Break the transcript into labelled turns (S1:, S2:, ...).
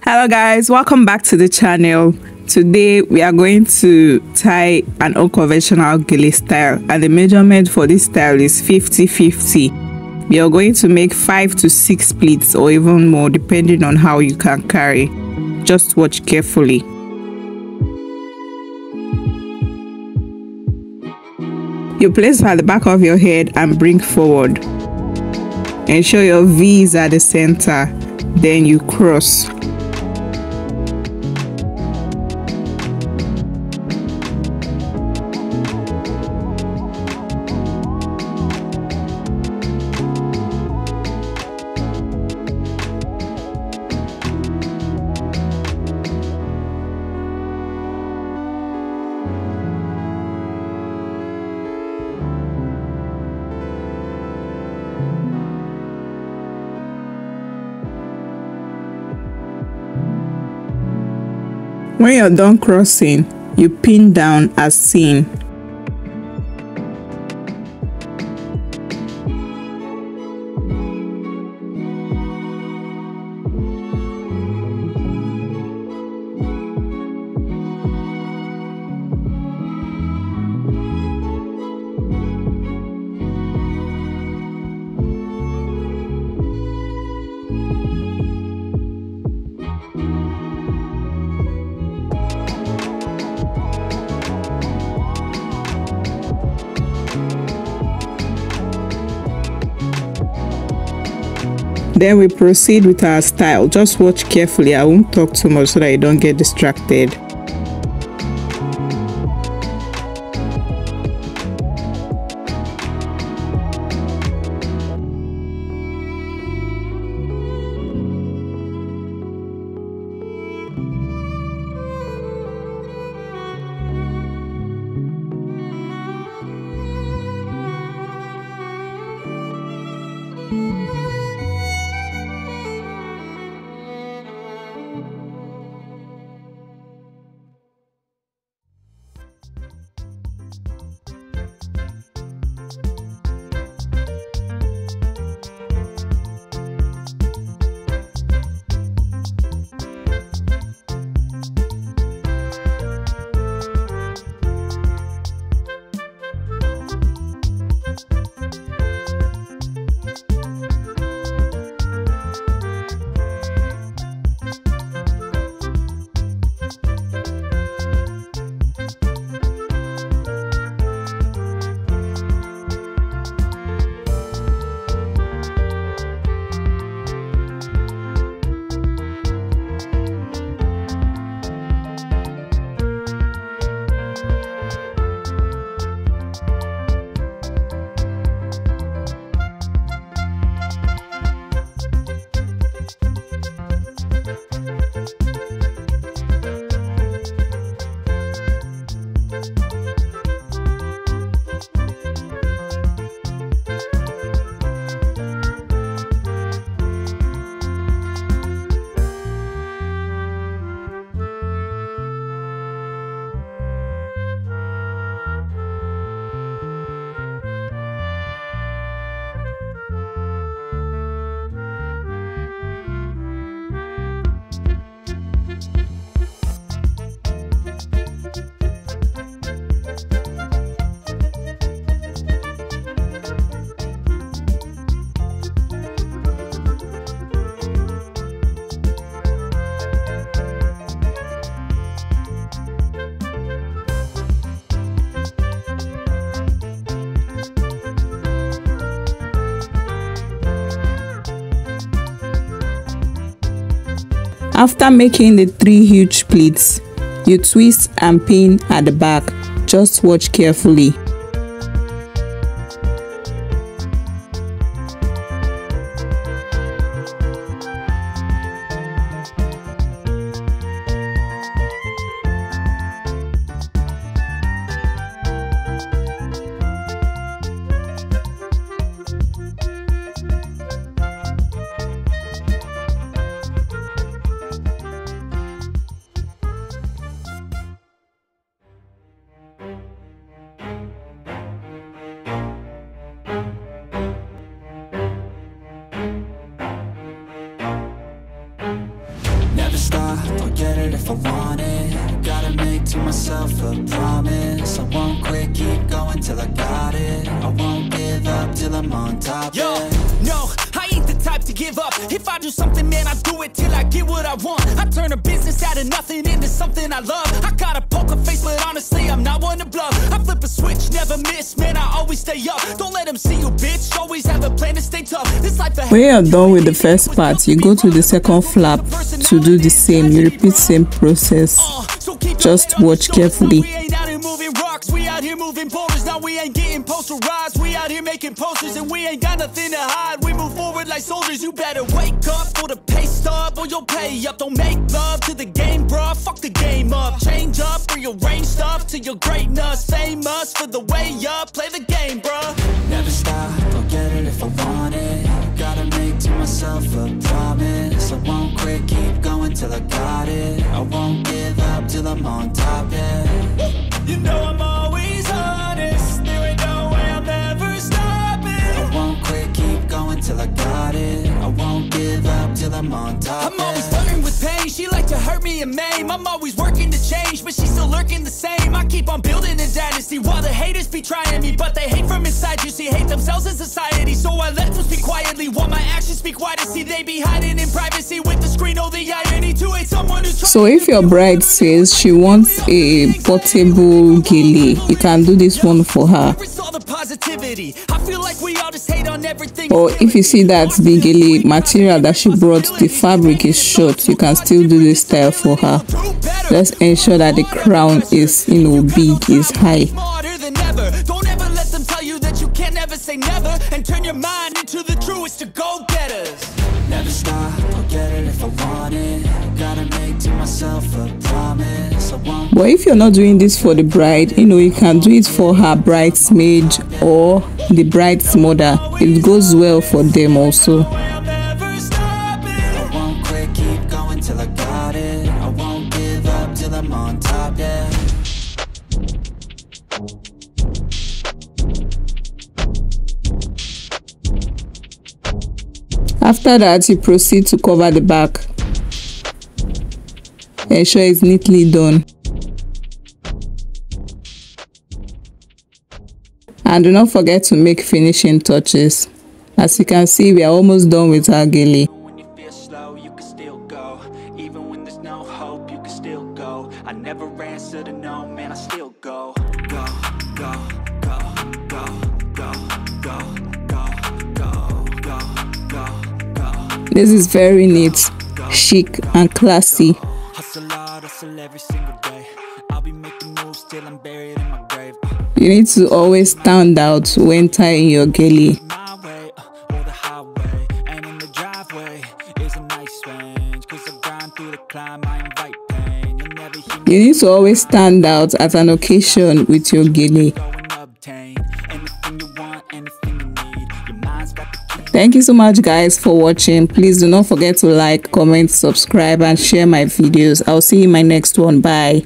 S1: Hello guys, welcome back to the channel. Today we are going to tie an unconventional gele style, and the measurement for this style is 50-50. We are going to make 5 to 6 pleats or even more depending on how you can carry. Just watch carefully. You place at the back of your head and bring forward. Ensure your V is at the center, then you cross. When you're done crossing, you pin down as seen. Then we proceed with our style. Just watch carefully. I won't talk too much so that you don't get distracted. After making the 3 huge pleats, you twist and pin at the back. Just watch carefully.
S2: myself a promise. I won't quit, keep going till I got it. I won't give up till I'm on top.
S3: Yo, no, I ain't the type to give up. If I do something, man, I do it till I get what I want. I turn a business out of nothing into something I love. I got a poker face, but honestly, I'm not one to bluff. I flip a switch, never miss, man, I always stay up. Don't let them see you, bitch, always have a plan to stay tough. This life
S1: when you're done with the first part, you go to the second flap to do the same. You repeat same process. Just watch carefully.
S3: We out here moving boulders, now we ain't getting posterized. We out here making posters and we ain't got nothing to hide. We move forward like soldiers, you better wake up for the pay stub or you'll pay up. Don't make love to the game, bruh, fuck the game up. Change up, rearrange stuff to your greatness. Famous for the way up, play the game, bruh.
S2: Never stop, I'll get it if I want it. Gotta make to myself a promise. I won't quit, keep going till I got it. I won't give up till I'm on top, yeah.
S3: You know I'm always honest. There ain't no way I'm ever stopping.
S2: I won't quit, keep going till I got it. I won't give up till I'm on top.
S3: I'm always flirting with pain. She like to hurt me and maim. I'm always working to change, but she's still lurking the same. I keep on building a dynasty while the haters be trying me, but they hate from inside. You see, hate themselves in society, so I let them speak quietly while my actions speak wider. See, they be hiding in privacy with the screen. Oh, the irony to hate someone who's.
S1: So if your bride says she wants a portable gele, you can do this one for her. Or if you see that the gele material that she brought, the fabric is short, you can still do this style for her. Just ensure that the crown is, big, is high.
S3: Don't ever let them tell you that you can't never say never, and turn your mind into the truest of go-getters.
S2: Never stop, I'll get it if I want it. Gotta make to myself a promise. I won't.
S1: But if you're not doing this for the bride, you can do it for her bridesmaid or the bride's mother. It goes well for them also.
S2: I won't quit, keep going till I got it. I won't give up till I'm on top, yeah.
S1: After that, you proceed to cover the back. Ensure it's neatly done. And do not forget to make finishing touches. As you can see, we are almost done with our gele.
S2: When you feel slow, you can still go. Even when there's no hope, you can still go. I never answer to no, man, I still go. Go, go, go, go, go, go, go, go, go, go.
S1: This is very neat, chic and classy.
S2: Hustle hard, hustle every single day. I'll be making moves till I'm buried in my grave.
S1: You need to always stand out when tying your gele.
S2: My way, or the highway, and in the driveway is a nice range. 'Cause I grind through the climb, I invite pain. You'll never hear me
S1: You need to always stand out at an occasion with your gele.
S2: go and obtain anything you want, anything you need. Your mind's got the key.
S1: Thank you so much guys for watching. Please do not forget to like, comment, subscribe and share my videos. I'll see you in my next one. Bye.